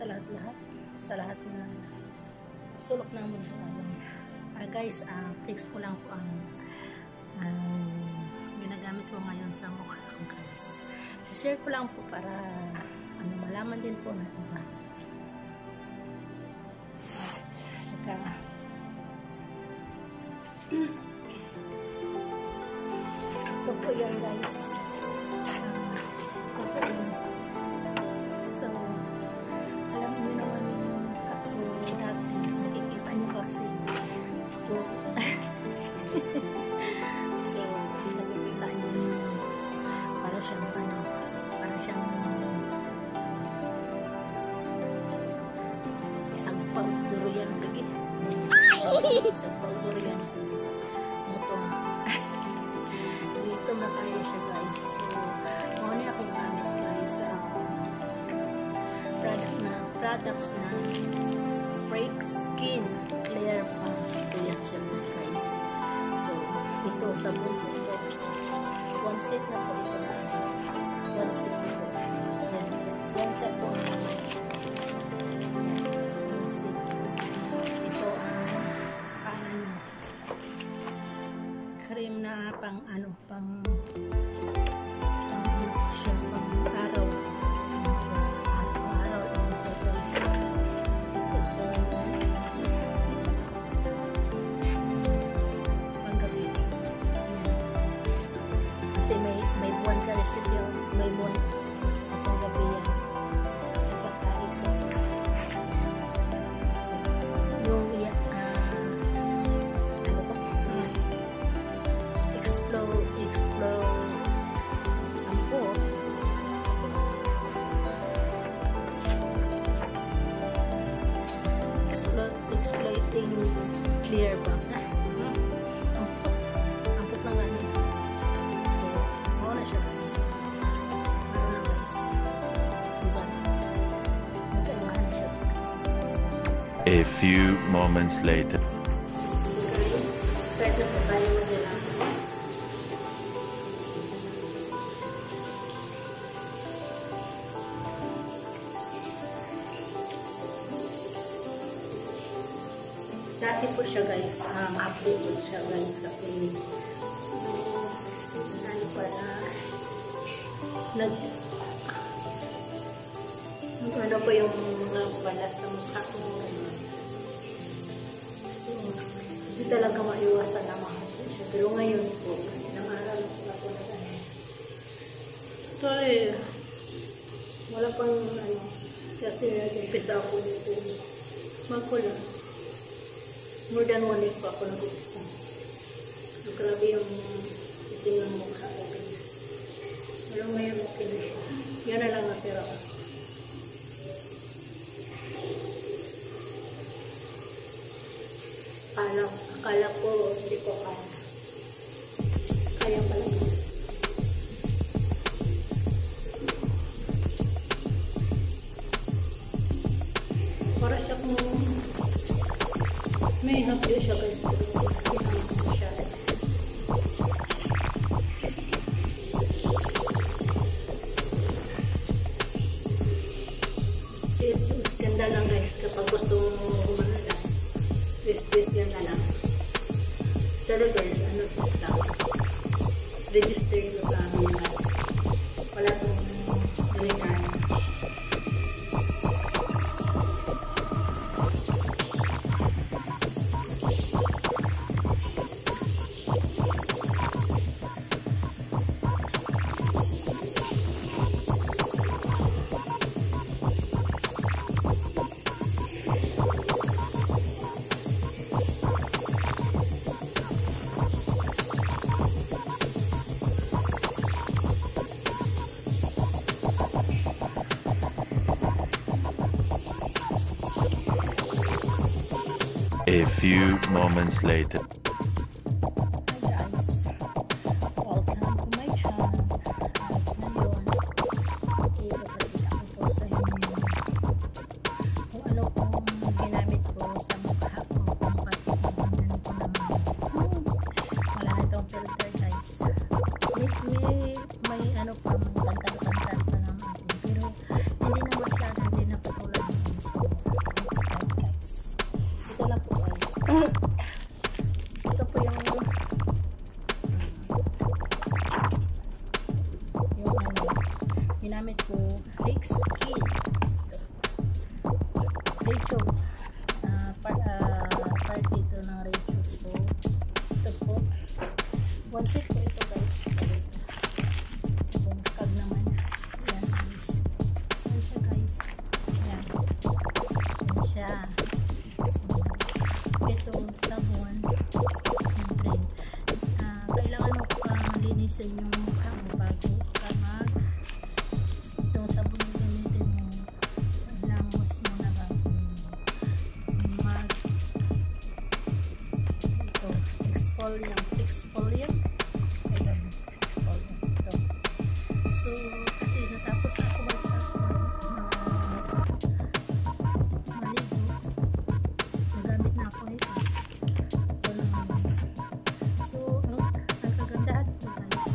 sa lahat-lahat, sa lahat na sulok ng mundo ngayon. Guys, text ko lang po ang ginagamit ko ngayon sa mukha ko, guys. I-share ko lang po para malaman din po ng iba. At saka ito po yun, guys. Ito po yun. So, alam niyo naman ako dati, nakikita niyo kasi ito. So, nakikita niyo para siyang isang pang-duro yan lagi. Isang pang-duro yan. Mutong. Dito na kaya siya, guys. So, muna akong gamit, guys. Products na Freak Skin Clear Pump. Ito yan siya, guys. So, ito sa buko ko. One set na po ito. One set na po. Yan siya po. One set. Ito ang cream na pang araw. Araw yan siya, guys. Panggabi. Kasi may buwan ka kasi siya. May buwan sa panggabi yan. Saka ito. Yung explode exploiting clear ba? Ampot na nga niya. So, ako na siya, guys. Ano na, guys. Diba? Magkaiwahan siya, guys. A few moments later. Start na po tayo mag-relax. Dati po siya, guys, update po siya, guys, kasi ano pa na ano po yung mga balat sa mukha ko. So, hindi talaga maiwasan na mahapon siya. Pero ngayon po, nangaral po ako na gano'n. Ito wala pang kasi nag-umpisa ako nito. Magko lang. More than 1 week pa ako nag-umpisa. So, grabe yung iting ng mukha ko, guys. Pero ngayon okay na siya. Yan na lang natira ko. Akala ko hindi ko kaya. Kaya pala, guys. Para siya kung may hapyo siya, guys. Pero hindi ko siya. It's ganda lang, guys. Kapag gusto mo humana, this yan na lang. Pero guys, ano po ito? Registered ko sa amin na wala itong return. A few moments later. Hi guys, welcome to my channel. At ngayon, ipapakita ko po sa inyo kung ano pong ginamit ko sa mukha ko. Kung pati ko naman. Wala na itong filter, guys. May ano pa, may pantal-pantal pa naman. Pero hindi na masyado, hindi na patulad. Ito po yung ginamit ko Rix Kit. Ratio. Part ito ng ratio. So, ito po. 1 set po ito guys. Kag naman. Ayan guys. Ayan siya guys. Ayan. Ayan siya. So, ito sabon. Siyempre. Kailangan mo pa malinisin yung mukha mo bago ka itong sabon na gamitin mo. Lamos mo na bago ito. Exfoliant. Ayan. Exfoliant. Ito. So, kasi natapos na ako maligo. Nagamit na ako ito. Ito naman. So, ang kagandahan ito guys,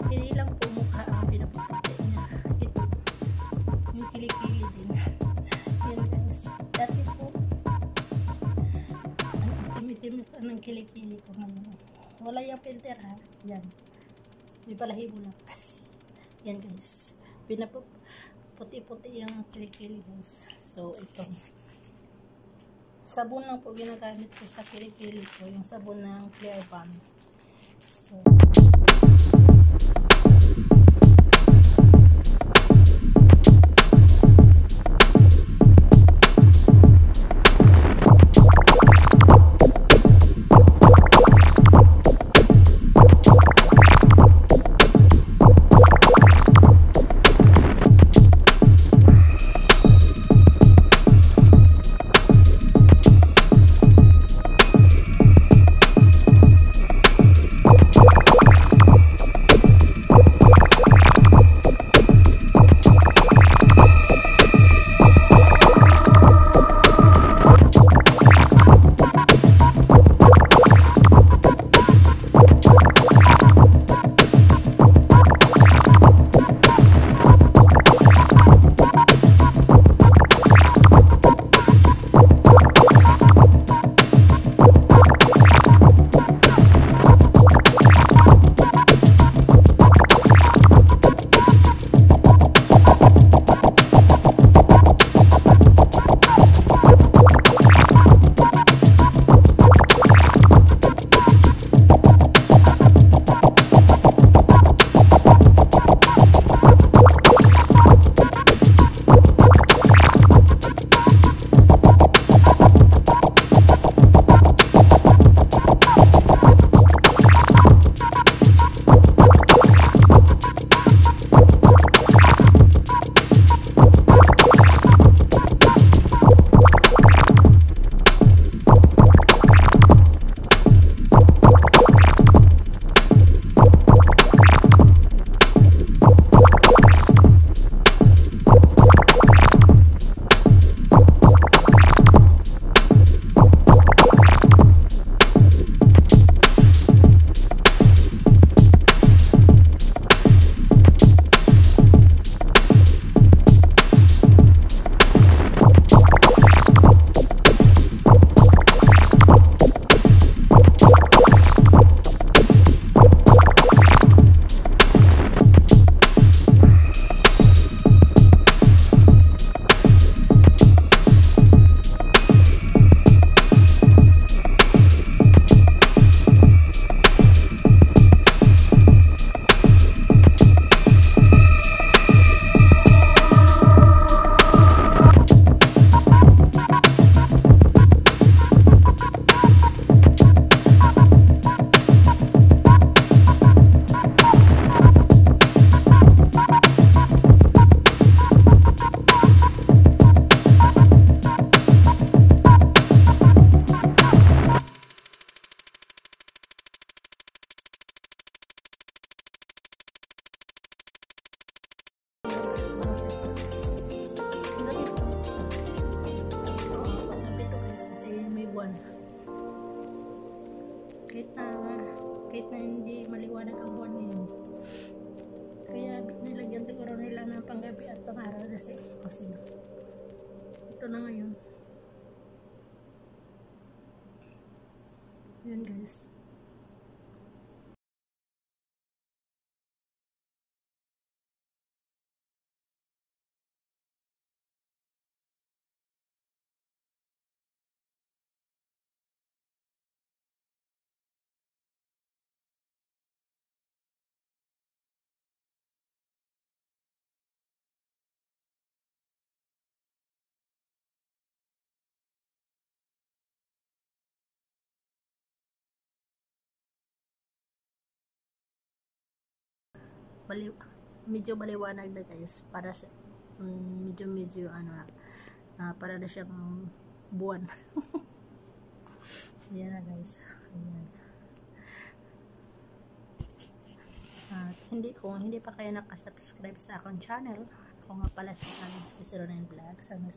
hindi lang po mukha ang pinapuputi niya. Ito. Yung kilikili din. Yan guys. Dati po, timitim ng kilikili ko ngayon. Wala yung filter ha. Yan. May balahibo lang. Yan guys. Puti-puti yung kilikili guys. So, ito. Sabon lang po ginagamit ko sa kilikili ko. Yung sabon ng Clear Balm. So, kahit na hindi maliwanag ang buwan ngayon. Kaya nilagyan siguro nila ng panggabi at pang-araw kasi ito na ngayon. Yun guys. Medyo maliwanag na guys, para sa medyo ano para na siyang buwan. Yan na guys. Ayan. At kung hindi pa kayo nakasubscribe sa akong channel, ako nga pala si Alice Kisironen Vlogs, ang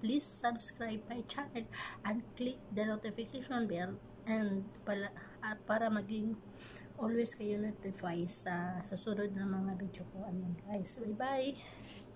please subscribe my channel and click the notification bell and para maging always kayo notify sa susunod na mga video ko. Ayan guys, bye bye.